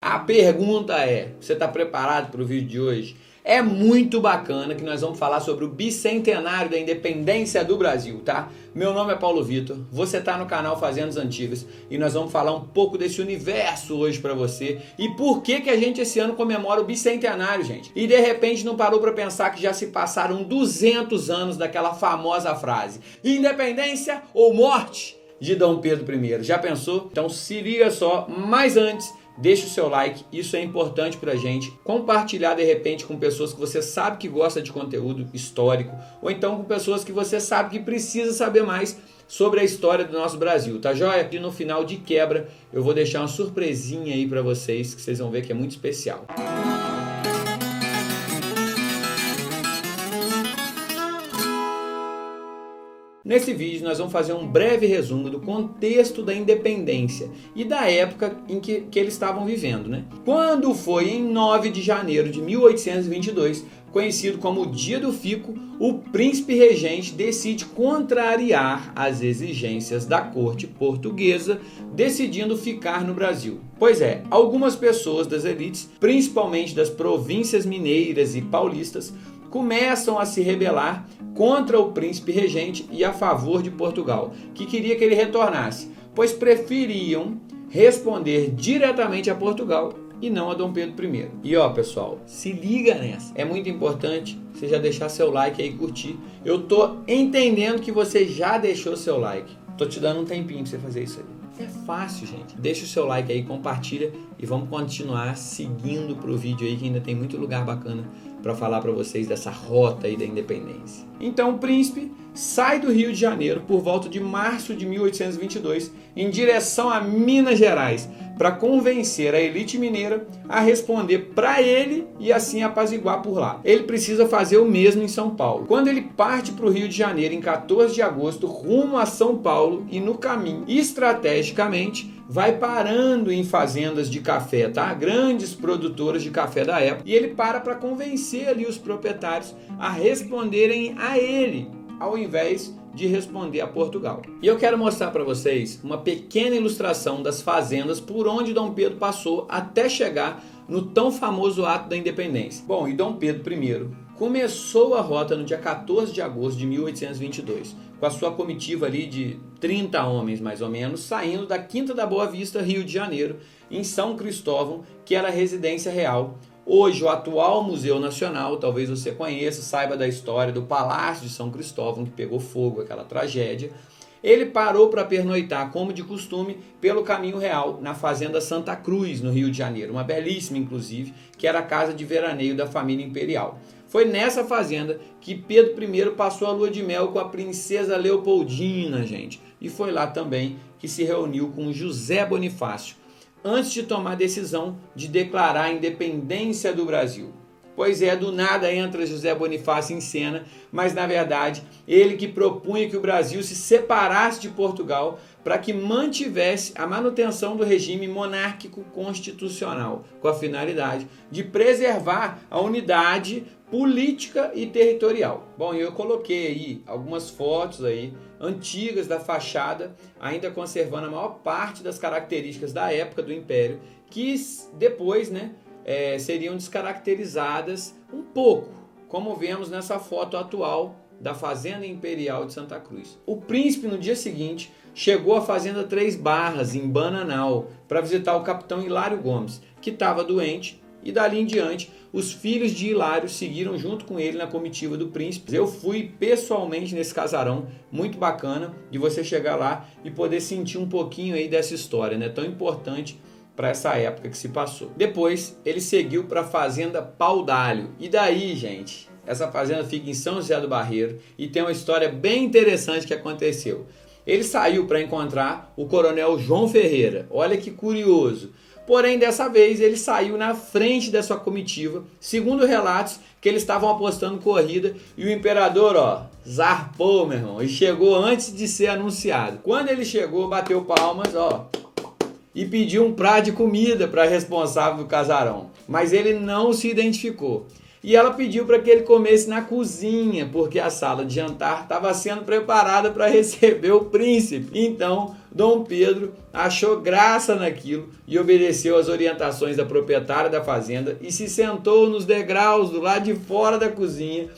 A pergunta é, você está preparado para o vídeo de hoje? É muito bacana que nós vamos falar sobre o bicentenário da independência do Brasil, tá? Meu nome é Paulo Vitor, você está no canal Fazendas Antigas e nós vamos falar um pouco desse universo hoje para você e por que a gente esse ano comemora o bicentenário, gente. E de repente não parou para pensar que já se passaram 200 anos daquela famosa frase: independência ou morte, de Dom Pedro I. Já pensou? Então se liga só, mas antes, deixa o seu like, isso é importante pra gente. Compartilhar de repente com pessoas que você sabe que gosta de conteúdo histórico, ou então com pessoas que você sabe que precisa saber mais sobre a história do nosso Brasil, tá joia? E no final de quebra eu vou deixar uma surpresinha aí pra vocês, que vocês vão ver que é muito especial. Nesse vídeo nós vamos fazer um breve resumo do contexto da independência e da época em que eles estavam vivendo, né? Quando foi em 9 de janeiro de 1822, conhecido como o Dia do Fico, o príncipe regente decide contrariar as exigências da corte portuguesa, decidindo ficar no Brasil. Pois é, algumas pessoas das elites, principalmente das províncias mineiras e paulistas, começam a se rebelar contra o príncipe regente e a favor de Portugal, que queria que ele retornasse, pois preferiam responder diretamente a Portugal e não a Dom Pedro I. E ó, pessoal, se liga nessa. É muito importante você já deixar seu like aí e curtir. Eu tô entendendo que você já deixou seu like. Tô te dando um tempinho pra você fazer isso aí. É fácil, gente. Deixa o seu like aí, compartilha e vamos continuar seguindo pro vídeo aí, que ainda tem muito lugar bacana para falar para vocês dessa rota aí da independência. Então o príncipe sai do Rio de Janeiro por volta de março de 1822 em direção a Minas Gerais para convencer a elite mineira a responder para ele e assim apaziguar por lá. Ele precisa fazer o mesmo em São Paulo. Quando ele parte para o Rio de Janeiro em 14 de agosto rumo a São Paulo e no caminho, estrategicamente, vai parando em fazendas de café, tá? Grandes produtoras de café da época. E ele para convencer ali os proprietários a responderem a ele, ao invés de responder a Portugal. E eu quero mostrar para vocês uma pequena ilustração das fazendas por onde Dom Pedro passou até chegar no tão famoso ato da independência. Bom, e Dom Pedro I começou a rota no dia 14 de agosto de 1822, com a sua comitiva ali de 30 homens mais ou menos, saindo da Quinta da Boa Vista, Rio de Janeiro, em São Cristóvão, que era a residência real. Hoje, o atual Museu Nacional, talvez você conheça, saiba da história do Palácio de São Cristóvão, que pegou fogo, aquela tragédia. Ele parou para pernoitar, como de costume, pelo Caminho Real, na Fazenda Santa Cruz, no Rio de Janeiro. Uma belíssima, inclusive, que era a casa de veraneio da família imperial. Foi nessa fazenda que Pedro I passou a lua de mel com a princesa Leopoldina, gente. E foi lá também que se reuniu com José Bonifácio, antes de tomar a decisão de declarar a independência do Brasil. Pois é, do nada entra José Bonifácio em cena, mas na verdade ele que propunha que o Brasil se separasse de Portugal para que mantivesse a manutenção do regime monárquico constitucional, com a finalidade de preservar a unidade política e territorial. Bom, eu coloquei aí algumas fotos aí antigas da fachada, ainda conservando a maior parte das características da época do Império, que depois, seriam descaracterizadas um pouco, como vemos nessa foto atual da Fazenda Imperial de Santa Cruz. O príncipe, no dia seguinte, chegou à Fazenda Três Barras, em Bananal, para visitar o capitão Hilário Gomes, que estava doente, e dali em diante, os filhos de Hilário seguiram junto com ele na comitiva do príncipe. Eu fui pessoalmente nesse casarão, muito bacana de você chegar lá e poder sentir um pouquinho aí dessa história, né? Tão importante para essa época que se passou. Depois, ele seguiu para a Fazenda Pau d'Alho. E daí, gente, essa fazenda fica em São José do Barreiro e tem uma história bem interessante que aconteceu. Ele saiu para encontrar o coronel João Ferreira. Olha que curioso. Porém, dessa vez, ele saiu na frente da sua comitiva, segundo relatos que eles estavam apostando corrida, e o imperador, zarpou, meu irmão, e chegou antes de ser anunciado. Quando ele chegou, bateu palmas, e pediu um prato de comida para a responsável do casarão, mas ele não se identificou. E ela pediu para que ele comesse na cozinha, porque a sala de jantar estava sendo preparada para receber o príncipe. Então, Dom Pedro achou graça naquilo e obedeceu às orientações da proprietária da fazenda e se sentou nos degraus do lado de fora da cozinha,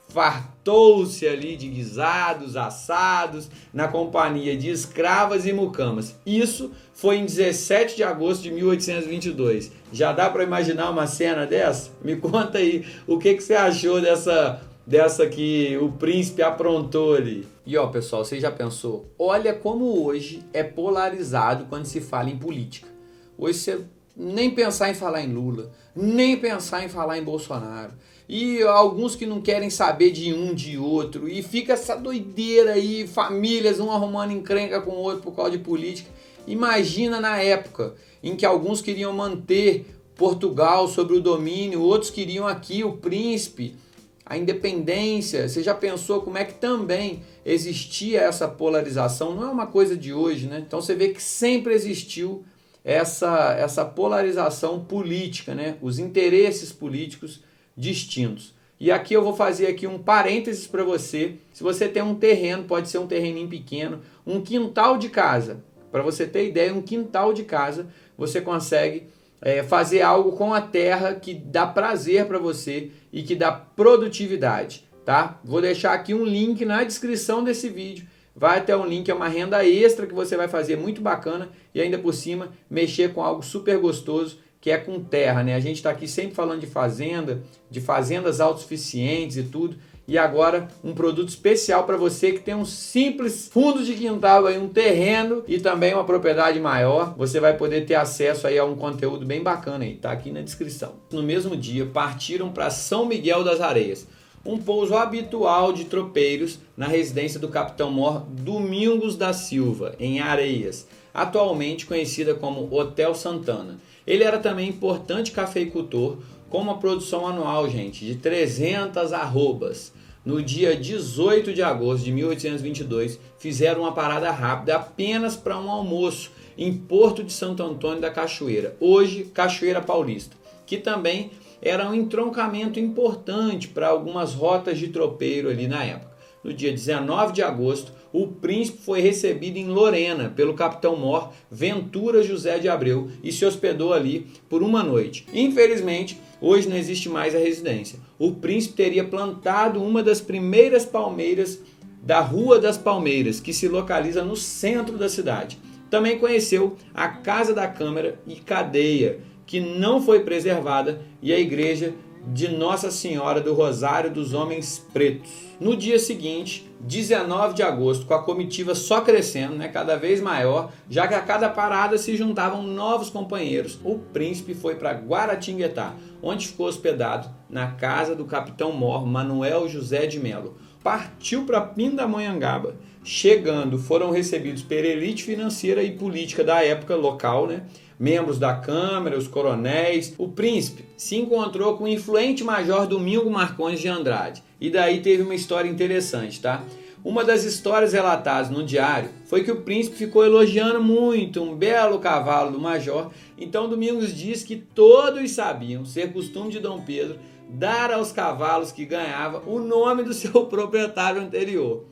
fartou-se ali de guisados, assados, na companhia de escravas e mucamas. Isso foi em 17 de agosto de 1822. Já dá para imaginar uma cena dessa? Me conta aí, o que você achou dessa que o príncipe aprontou ali? E ó, pessoal, você já pensou? Olha como hoje é polarizado quando se fala em política. Hoje você nem pensar em falar em Lula, nem pensar em falar em Bolsonaro. E alguns que não querem saber de um, de outro. E fica essa doideira aí, famílias um arrumando encrenca com o outro por causa de política. Imagina na época em que alguns queriam manter Portugal sobre o domínio, outros queriam aqui o príncipe, a independência. Você já pensou como é que também existia essa polarização? Não é uma coisa de hoje, né? Então você vê que sempre existiu essa polarização política, né? Os interesses políticos distintos. E aqui eu vou fazer aqui um parênteses para você. Se você tem um terreno, pode ser um terreninho pequeno, um quintal de casa. Para você ter ideia, um quintal de casa, você consegue fazer algo com a terra que dá prazer para você e que dá produtividade, tá? Vou deixar aqui um link na descrição desse vídeo. Vai até um link, é uma renda extra que você vai fazer muito bacana e ainda por cima mexer com algo super gostoso, que é com terra, né? A gente está aqui sempre falando de fazenda, de fazendas autossuficientes e tudo. E agora um produto especial para você que tem um simples fundo de quintal, aí, um terreno e também uma propriedade maior. Você vai poder ter acesso aí a um conteúdo bem bacana aí, tá aqui na descrição. No mesmo dia partiram para São Miguel das Areias, um pouso habitual de tropeiros na residência do capitão-mor Domingos da Silva, em Areias, atualmente conhecida como Hotel Santana. Ele era também importante cafeicultor, com uma produção anual, gente, de 300 arrobas. No dia 18 de agosto de 1822, fizeram uma parada rápida apenas para um almoço em Porto de Santo Antônio da Cachoeira, hoje Cachoeira Paulista, que também era um entroncamento importante para algumas rotas de tropeiro ali na época. No dia 19 de agosto, o príncipe foi recebido em Lorena pelo capitão-mor Ventura José de Abreu e se hospedou ali por uma noite. Infelizmente, hoje não existe mais a residência. O príncipe teria plantado uma das primeiras palmeiras da Rua das Palmeiras, que se localiza no centro da cidade. Também conheceu a Casa da Câmara e Cadeia, que não foi preservada, e a igreja de Nossa Senhora do Rosário dos Homens Pretos. No dia seguinte, 19 de agosto, com a comitiva só crescendo, né, cada vez maior, já que a cada parada se juntavam novos companheiros, o príncipe foi para Guaratinguetá, onde ficou hospedado na casa do capitão-mor Manuel José de Melo. Partiu para Pindamonhangaba. Chegando, foram recebidos pela elite financeira e política da época local, né? Membros da Câmara, os coronéis. O príncipe se encontrou com o influente major Domingo Marcondes de Andrade. E daí teve uma história interessante, tá? Uma das histórias relatadas no diário foi que o príncipe ficou elogiando muito um belo cavalo do major. Então Domingos diz que todos sabiam, ser costume de Dom Pedro, dar aos cavalos que ganhava o nome do seu proprietário anterior.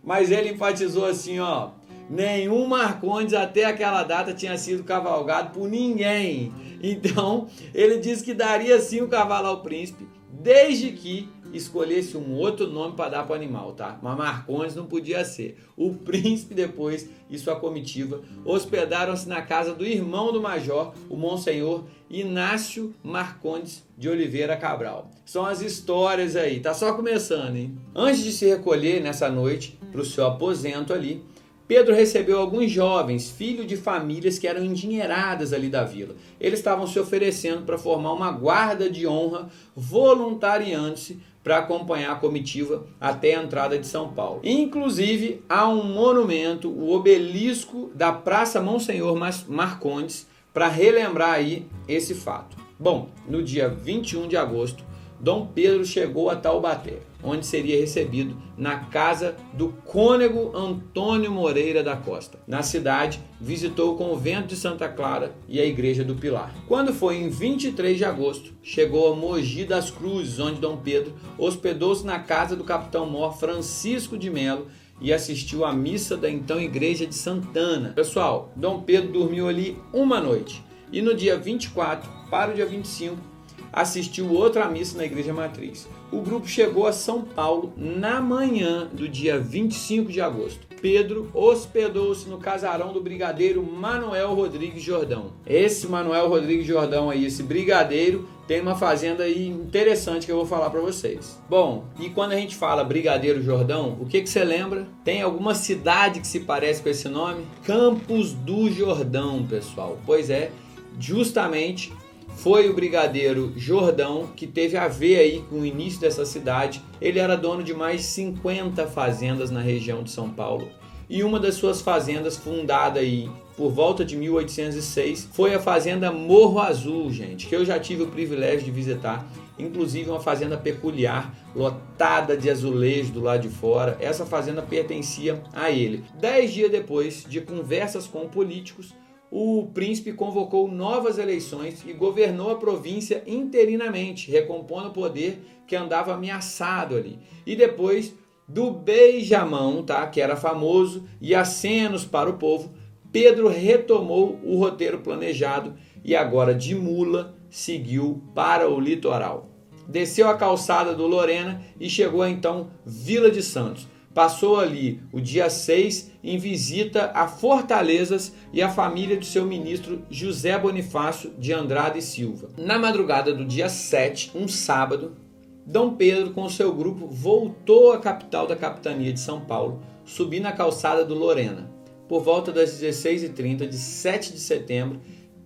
Mas ele enfatizou assim, ó, nenhum Marcondes até aquela data tinha sido cavalgado por ninguém. Então, ele disse que daria sim o cavalo ao príncipe, desde que escolhesse um outro nome para dar para o animal, tá? Mas Marcondes não podia ser. O príncipe depois e sua comitiva hospedaram-se na casa do irmão do major, o Monsenhor Inácio Marcondes de Oliveira Cabral. São as histórias aí, tá só começando, hein? Antes de se recolher nessa noite para o seu aposento ali, Pedro recebeu alguns jovens, filhos de famílias que eram endinheiradas ali da vila. Eles estavam se oferecendo para formar uma guarda de honra, voluntariando-se para acompanhar a comitiva até a entrada de São Paulo. Inclusive, há um monumento, o obelisco da Praça Monsenhor Marcondes, para relembrar aí esse fato. Bom, no dia 21 de agosto, Dom Pedro chegou a Taubaté, onde seria recebido na casa do cônego Antônio Moreira da Costa. Na cidade, visitou o convento de Santa Clara e a igreja do Pilar. Quando foi em 23 de agosto, chegou a Mogi das Cruzes, onde Dom Pedro hospedou-se na casa do capitão-mor Francisco de Melo e assistiu à missa da então Igreja de Santana. Pessoal, Dom Pedro dormiu ali uma noite e no dia 24 para o dia 25 assistiu outra missa na Igreja Matriz. O grupo chegou a São Paulo na manhã do dia 25 de agosto. Pedro hospedou-se no casarão do brigadeiro Manuel Rodrigues Jordão. Esse Manuel Rodrigues Jordão aí, esse brigadeiro, tem uma fazenda aí interessante que eu vou falar para vocês. Bom, e quando a gente fala Brigadeiro Jordão, o que você lembra? Tem alguma cidade que se parece com esse nome? Campos do Jordão, pessoal. Pois é, justamente foi o brigadeiro Jordão que teve a ver aí com o início dessa cidade. Ele era dono de mais de 50 fazendas na região de São Paulo. E uma das suas fazendas, fundada aí por volta de 1806, foi a fazenda Morro Azul, gente, que eu já tive o privilégio de visitar. Inclusive uma fazenda peculiar, lotada de azulejos do lado de fora. Essa fazenda pertencia a ele. 10 dias depois de conversas com políticos, o príncipe convocou novas eleições e governou a província interinamente, recompondo o poder que andava ameaçado ali. E depois do beijamão, tá, que era famoso, e acenos para o povo, Pedro retomou o roteiro planejado e agora de mula seguiu para o litoral. Desceu a calçada do Lorena e chegou a então Vila de Santos. Passou ali o dia 6 em visita a fortalezas e a família do seu ministro José Bonifácio de Andrade e Silva. Na madrugada do dia 7, um sábado, Dom Pedro com seu grupo voltou à capital da capitania de São Paulo, subindo a calçada do Lorena. Por volta das 16h30 de 7 de setembro,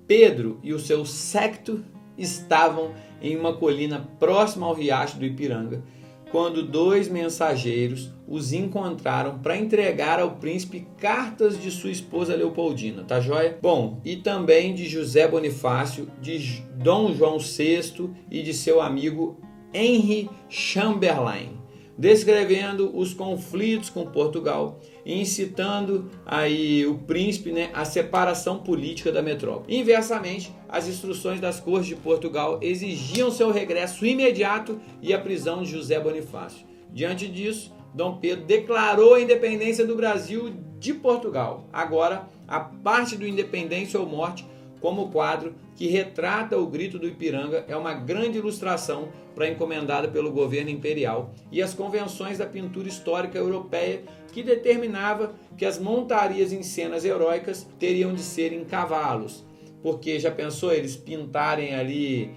Pedro e o seu séquito estavam em uma colina próxima ao riacho do Ipiranga, quando 2 mensageiros os encontraram para entregar ao príncipe cartas de sua esposa Leopoldina, tá joia? Bom, e também de José Bonifácio, de Dom João VI e de seu amigo Henry Chamberlain, descrevendo os conflitos com Portugal e incitando aí o príncipe, à separação política da metrópole. Inversamente, as instruções das cortes de Portugal exigiam seu regresso imediato e a prisão de José Bonifácio. Diante disso, Dom Pedro declarou a independência do Brasil de Portugal. Agora, a parte do Independência ou Morte, como quadro que retrata o grito do Ipiranga, é uma grande ilustração encomendada pelo governo imperial e as convenções da pintura histórica europeia, que determinava que as montarias em cenas heróicas teriam de ser em cavalos, porque já pensou eles pintarem ali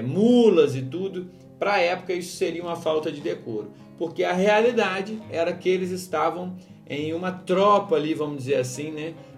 mulas e tudo? Para a época isso seria uma falta de decoro, porque a realidade era que eles estavam em uma tropa ali, vamos dizer assim,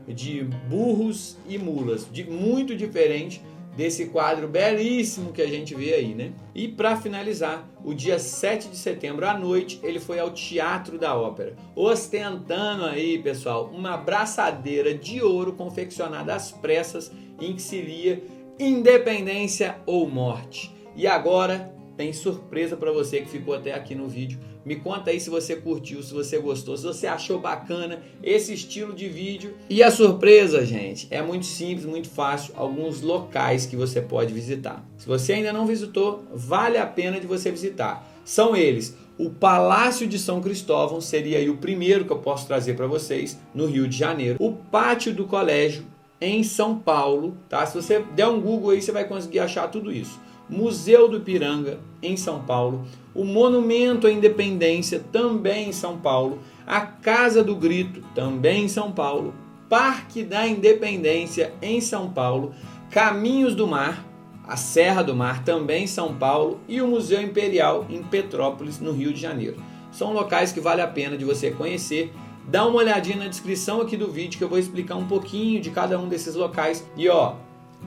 de burros e mulas, muito diferente desse quadro belíssimo que a gente vê aí, E para finalizar, o dia 7 de setembro à noite, ele foi ao Teatro da Ópera, ostentando aí, pessoal, uma braçadeira de ouro confeccionada às pressas em que se lia Independência ou Morte. E agora tem surpresa para você que ficou até aqui no vídeo. Me conta aí se você curtiu, se você gostou, se você achou bacana esse estilo de vídeo. E a surpresa, gente, é muito simples, muito fácil. Alguns locais que você pode visitar. Se você ainda não visitou, vale a pena de você visitar. São eles: o Palácio de São Cristóvão, seria aí o primeiro que eu posso trazer para vocês, no Rio de Janeiro. O Pátio do Colégio, em São Paulo, tá? Se você der um Google aí, você vai conseguir achar tudo isso. Museu do Ipiranga, em São Paulo, o Monumento à Independência, também em São Paulo, a Casa do Grito, também em São Paulo, Parque da Independência, em São Paulo, Caminhos do Mar, a Serra do Mar, também em São Paulo, e o Museu Imperial, em Petrópolis, no Rio de Janeiro. São locais que vale a pena de você conhecer. Dá uma olhadinha na descrição aqui do vídeo que eu vou explicar um pouquinho de cada um desses locais. E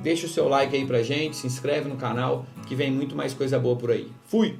deixa o seu like aí pra gente, se inscreve no canal que vem muito mais coisa boa por aí. Fui!